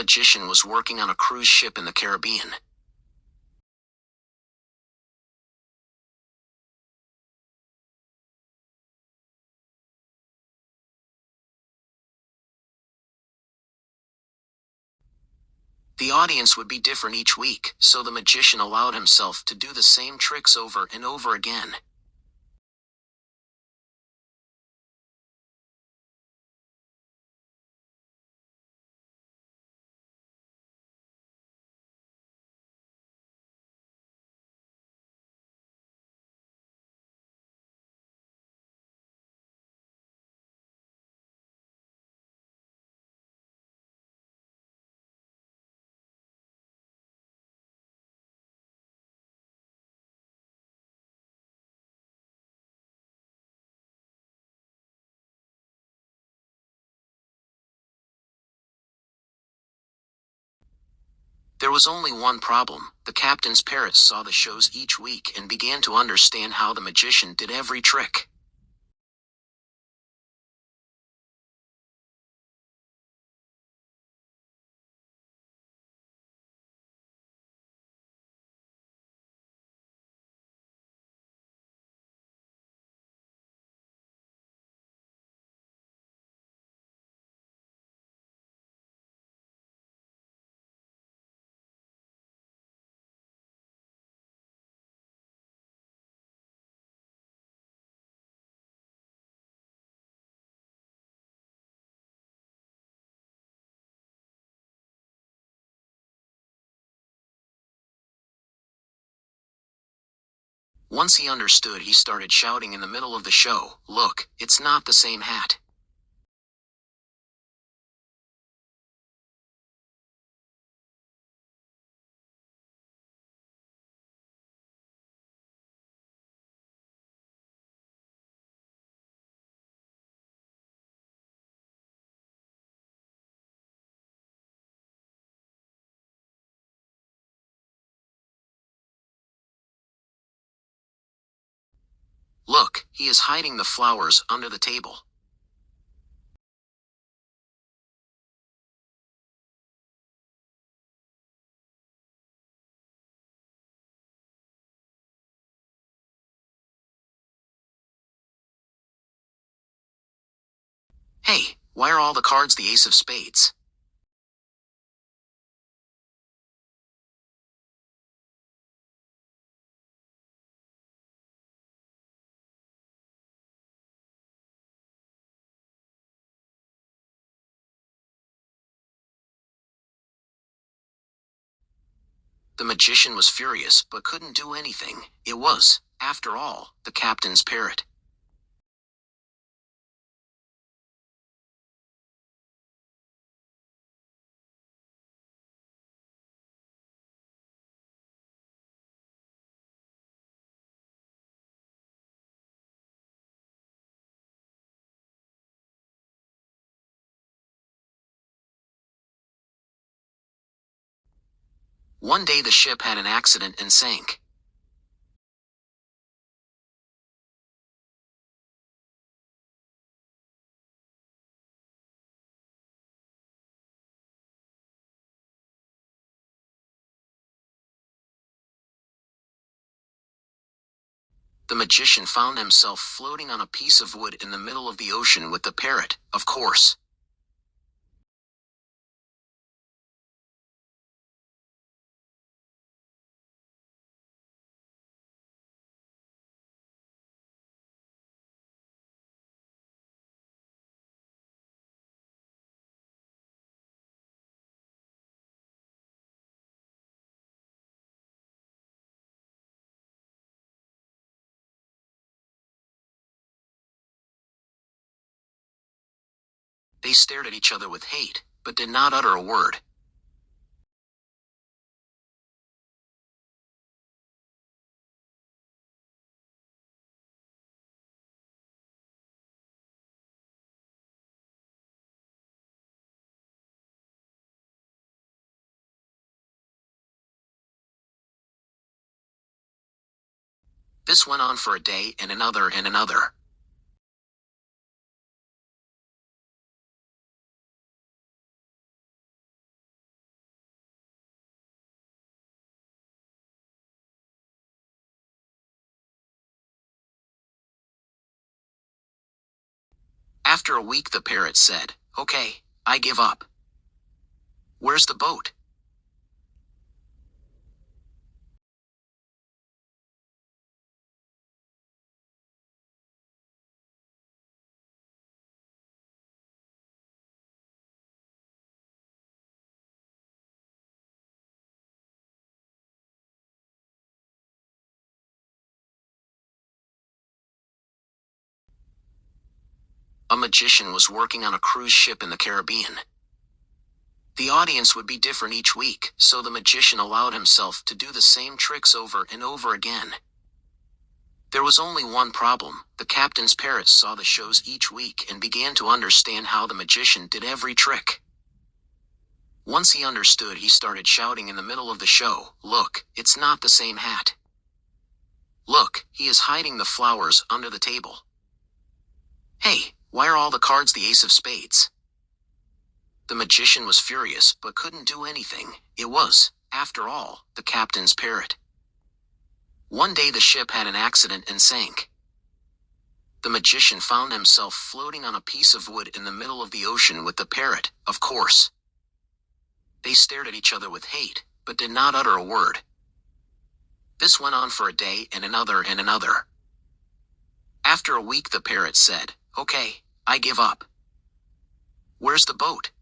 magician was working on a cruise ship in the Caribbean. The audience would be different each week, so the magician allowed himself to do the same tricks over and over again. There was only one problem. The captain's parrot saw the shows each week and began to understand how the magician did every trick. Once he understood, he started shouting in the middle of the show, "Look, it's not the same hat." "Look, he is hiding the flowers under the table." "Hey, why are all the cards the ace of spades?" The magician was furious, but couldn't do anything. It was, after all, the captain's parrot. One day the ship had an accident and sank. The magician found himself floating on a piece of wood in the middle of the ocean with the parrot, of course. They stared at each other with hate, but did not utter a word. This went on for a day and another and another. After a week, the parrot said, "Okay, I give up. Where's the boat?" A magician was working on a cruise ship in the Caribbean. The audience would be different each week, so the magician allowed himself to do the same tricks over and over again. There was only one problem. The captain's parrot saw the shows each week and began to understand how the magician did every trick. Once he understood, he started shouting in the middle of the show, "Look, it's not the same hat. Look, he is hiding the flowers under the table. Hey, why are all the cards the ace of spades?" The magician was furious, but couldn't do anything. It was, after all, the captain's parrot. One day the ship had an accident and sank. The magician found himself floating on a piece of wood in the middle of the ocean with the parrot, of course. They stared at each other with hate, but did not utter a word. This went on for a day and another and another. After a week, the parrot said, "Okay, I give up. Where's the boat?"